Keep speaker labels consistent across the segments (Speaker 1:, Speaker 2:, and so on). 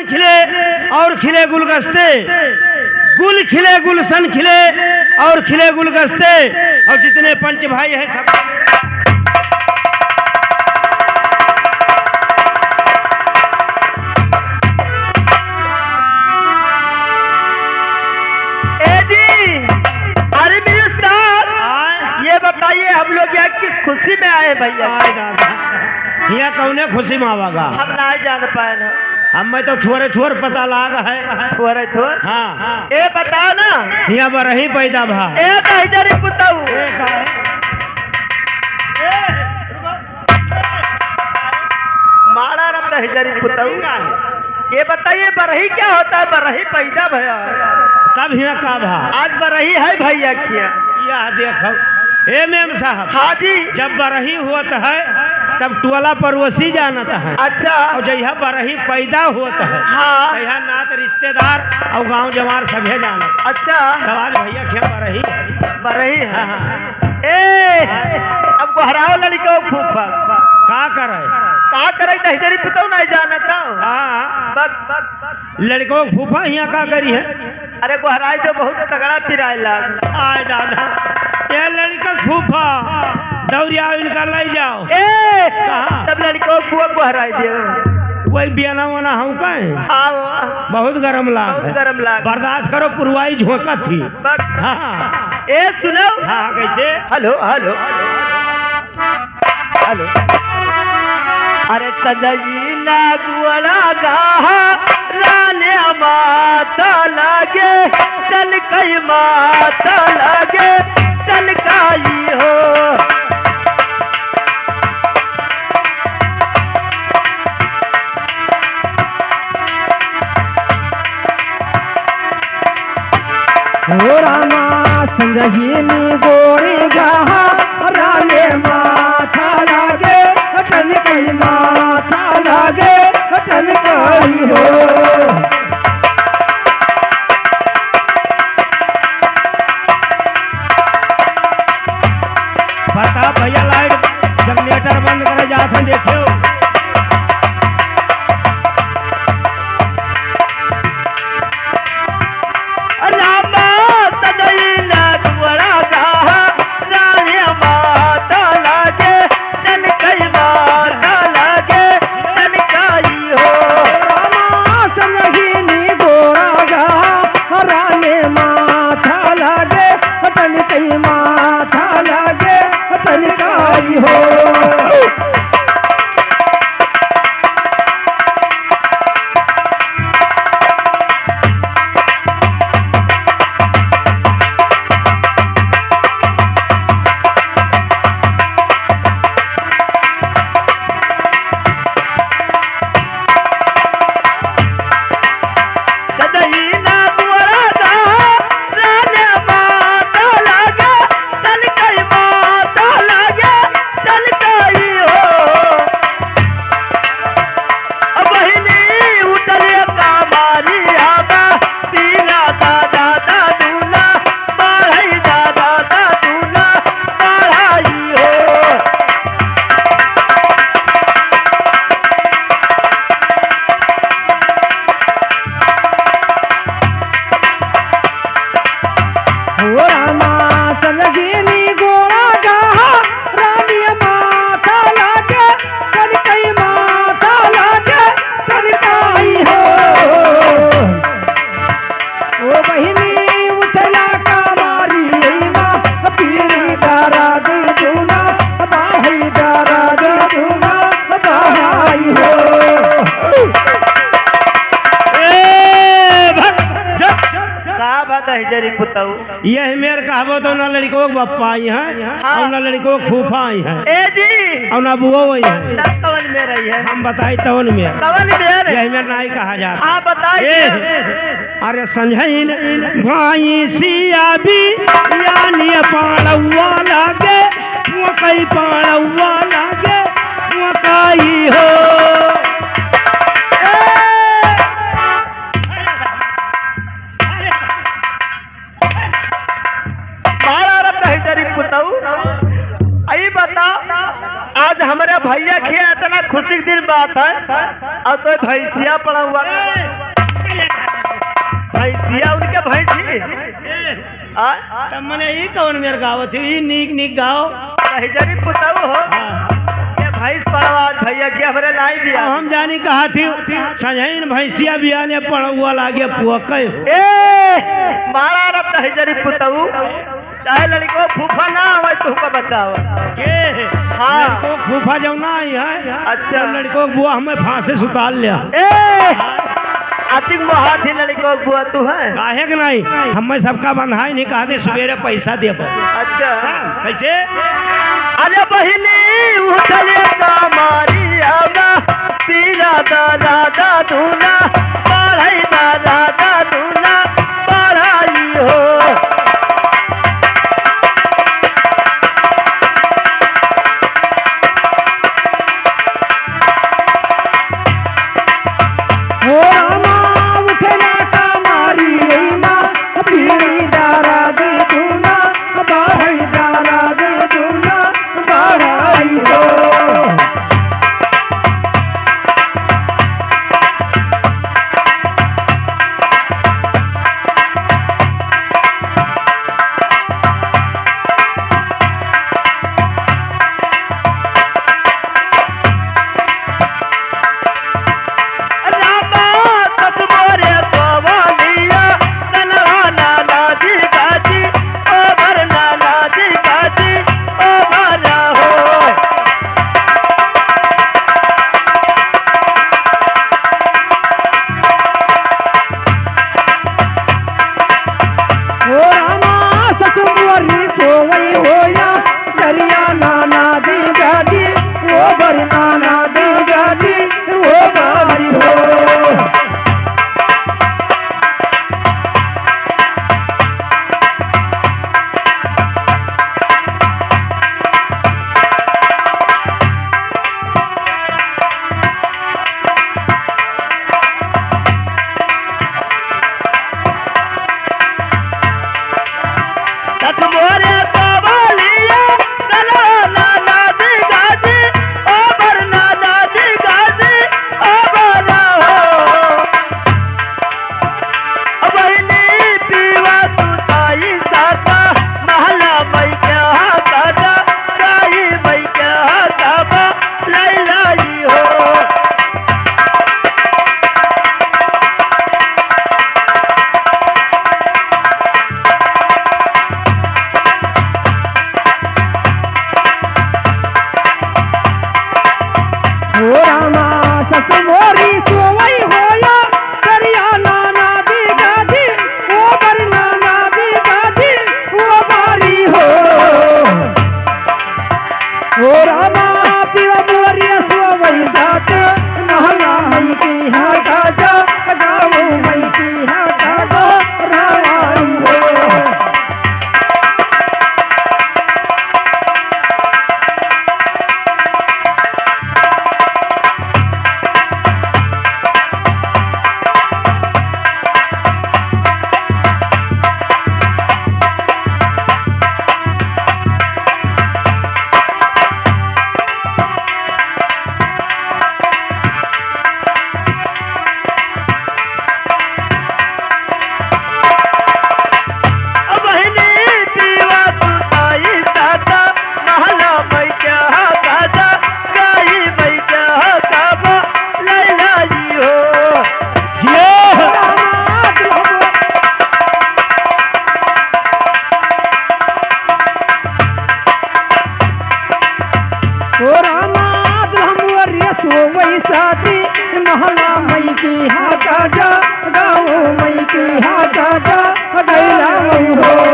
Speaker 1: खिले और खिले गुलगस्ते, गुल खिले गुलशन खिले और खिले गुलगस्ते, और जितने पंच भाई हैं सब
Speaker 2: ये बताइए हम लोग यहाँ किस खुशी में आए भैया?
Speaker 1: यहाँ कौने खुशी में आवागा?
Speaker 2: हम ना जान पाए ना,
Speaker 1: हमें तो थोड़े थोड़ पता लाग है।
Speaker 2: थोड़े थोड़
Speaker 1: हाँ
Speaker 2: ए बताओ ना,
Speaker 1: यहाँ बरही पैदा भा
Speaker 2: ए दहजरी पुताऊ मारा रब दहजरी पुताऊ। ये बताइए बरही क्या होता है? बरही पैदा भैया
Speaker 1: तब यहाँ का भा?
Speaker 2: आज बरही है भैया किया?
Speaker 1: यह देखो ए मेम साहब,
Speaker 2: हाँ जी,
Speaker 1: जब बरही होता है तब टोला पड़ोसी जानता है।
Speaker 2: अच्छा,
Speaker 1: और जहाँ बरही पैदा होता है
Speaker 2: हाँ,
Speaker 1: यहाँ नात रिश्तेदार और गांव जवार सभे जाना।
Speaker 2: अच्छा,
Speaker 1: सवाल भैया क्या बरही
Speaker 2: बरही है?
Speaker 1: हाँ।
Speaker 2: ए अब गोहराओ लड़को फूफा
Speaker 1: का करे
Speaker 2: दहजरी पुताऊ नहीं जानता।
Speaker 1: हाँ लड़कों फूफा यहाँ का करी है?
Speaker 2: अरे गोहराई तो बहुत तगड़ा पिराए लाग।
Speaker 1: आए दादा ये लड़का फूफा दौड़िया इनका ले जाओ।
Speaker 2: तब लड़कों को गोहराई दियो
Speaker 1: वही बियाना वाना हम कहें।
Speaker 2: हाँ
Speaker 1: बहुत गरम लाग,
Speaker 2: बहुत गरम लाग,
Speaker 1: बर्दाश्त करो पुरवाई झोंका थी।
Speaker 2: हाँ ए सुनो।
Speaker 1: हाँ कैसे?
Speaker 2: Hello hello hello. अरे सजई ना गुआला गाहा राने माता लागे चल कई माता लागे चल काई हो।
Speaker 3: हो रामा संगहीनी गोरी गाहा राने माथा लागे चल कई माथा लागे चल काई हो।
Speaker 1: बता भैया लाइट जनरेटर बंद करे जाते देखो। यह मेरे कहबो तो ना लड़को बप्पा आई है और ना लड़को फूफा आई है
Speaker 2: ए जी
Speaker 1: और ना बुआ वही है।
Speaker 2: कवन में रही है?
Speaker 1: हम बताई तवन में यही मेरे नाई कहा जाता।
Speaker 2: हाँ बताइए।
Speaker 1: अरे संजैन भाई सिया भी यानी पाड़ुआ लागे वो कई पाड़ुआ लागे वो कई हो।
Speaker 2: आई बता आज हमारे भैया के इतना खुशी की दिन बात है, अब तो भैंसिया पड़ा हुआ भैंसिया उनके भैंसी
Speaker 1: तब मने ई कौन मेरे गाँव थी ई नीक नीक गाँव
Speaker 2: जरी पुताऊ हो ये भैंस पड़वा भैया क्या हमरे लाई भी
Speaker 1: हम जानी कहा थी सजैन भैंसिया बिया ने पड़ुआ लागे पुअकै
Speaker 2: ए मारा रब तहजरी पुताऊ चाहे लड़को फूफा ना हो तुमको बचाओ
Speaker 1: के
Speaker 2: हाँ
Speaker 1: लड़को फूफा जब ना आई है
Speaker 2: अच्छा
Speaker 1: लड़को बुआ हमें फांसे सुताल लिया
Speaker 2: ए अतिक मोहा थी लड़को बुआ तू है
Speaker 1: काहे के नहीं हमें सबका बंधाई नहीं कहते सवेरे पैसा दे
Speaker 2: अच्छा
Speaker 1: कैसे
Speaker 2: अरे बहिनी उठले मारी आगा पीरा दादा दादूना पढ़ाई दादा दादूना पढ़ाई हो
Speaker 3: महला मई की हाथा जा गाँव मई की हाथा जा गैला हो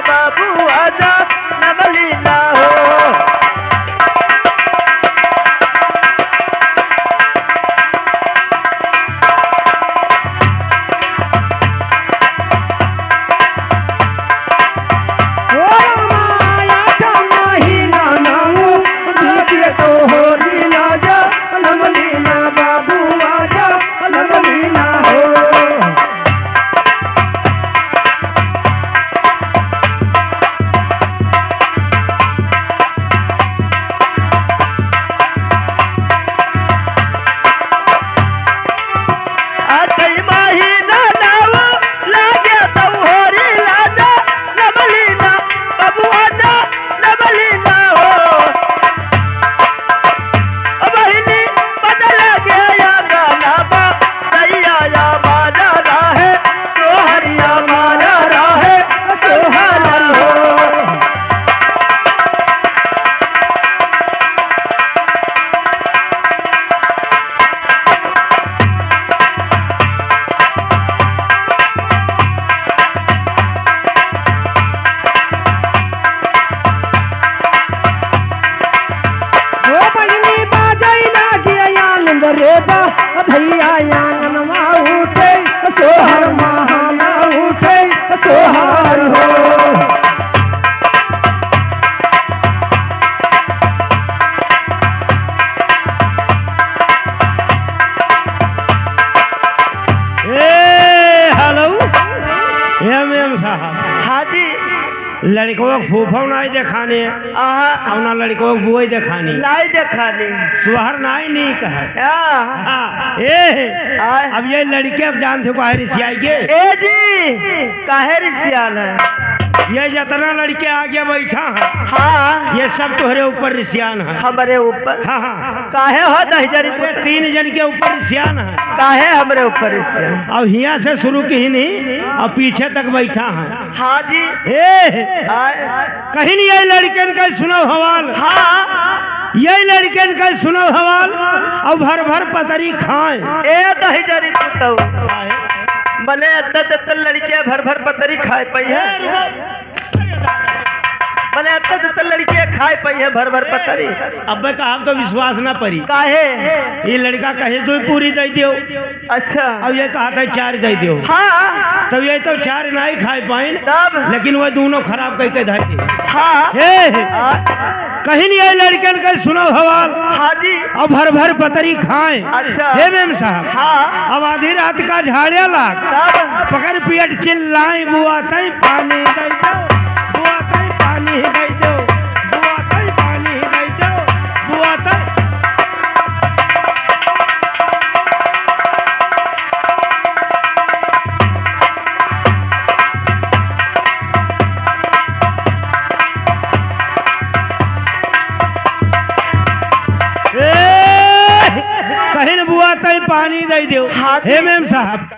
Speaker 2: बाबू आजा नवली ना
Speaker 1: हे मेम साहब
Speaker 2: हाँ जी
Speaker 1: लड़कों को फूफा नाई देखाने
Speaker 2: आहा
Speaker 1: और ना लड़कों को बुआई देखानी
Speaker 2: लाई देखानी
Speaker 1: सुहर नाई नहीं कहे
Speaker 2: आहा,
Speaker 1: हाँ, ए
Speaker 2: आय।
Speaker 1: अब ये लड़के अब जानते हो काहे रिसियाएंगे
Speaker 2: ए जी काहे रिसियाल है
Speaker 1: ये जितना लड़के आगे बैठा है
Speaker 2: हाँ
Speaker 1: ये सब तोहरे ऊपर रिसियान है
Speaker 2: हमारे ऊपर
Speaker 1: हाँ हाँ
Speaker 2: काहे हो दहजरी
Speaker 1: ये 3 जन के ऊपर रिसियान है
Speaker 2: काहे हमरे ऊपर रिसियाल
Speaker 1: अब हिया से शुरू की नहीं और पीछे तक बैठा है
Speaker 2: हाँ जी
Speaker 1: ए
Speaker 2: आय,
Speaker 1: कहीं नहीं ये लड़के का सुनो हवाल
Speaker 2: हाँ
Speaker 1: ये लड़के का सुनो हवाल और भर भर पतरी खाए
Speaker 2: ए दहजरी पुतऊ भले अत्ता लड़कियां भर भर पतरी खाए पई है भले अत्ता लड़कियां खाए पई है भर भर पतरी
Speaker 1: अब कहा तो विश्वास ना पड़ी
Speaker 2: काहे
Speaker 1: ये लड़का कहे तो पूरी दे दियो
Speaker 2: अच्छा
Speaker 1: अब ये कहा था 4 दे दियो
Speaker 2: हाँ
Speaker 1: तब ये तो 4 नहीं खाए पाए
Speaker 2: तब
Speaker 1: लेकिन वो दोनों खराब करके धर दी
Speaker 2: हाँ
Speaker 1: कहीं नहीं आई लड़कन का सुनो हवाल
Speaker 2: हाँ जी
Speaker 1: अब भर भर पतरी खाए
Speaker 2: अच्छा
Speaker 1: हे मेम साहब
Speaker 2: हाँ
Speaker 1: अब आधी रात का झाड़िया लाग
Speaker 2: तब
Speaker 1: पकड़ पियट चिल्लाई बुआ तई पानी दे दो बुआ तई पानी दे दो बुआ तई पानी दे दो बुआ तई कहीं बुआ तई पानी दे दो
Speaker 2: हाँ जी।
Speaker 1: हे मेम साहब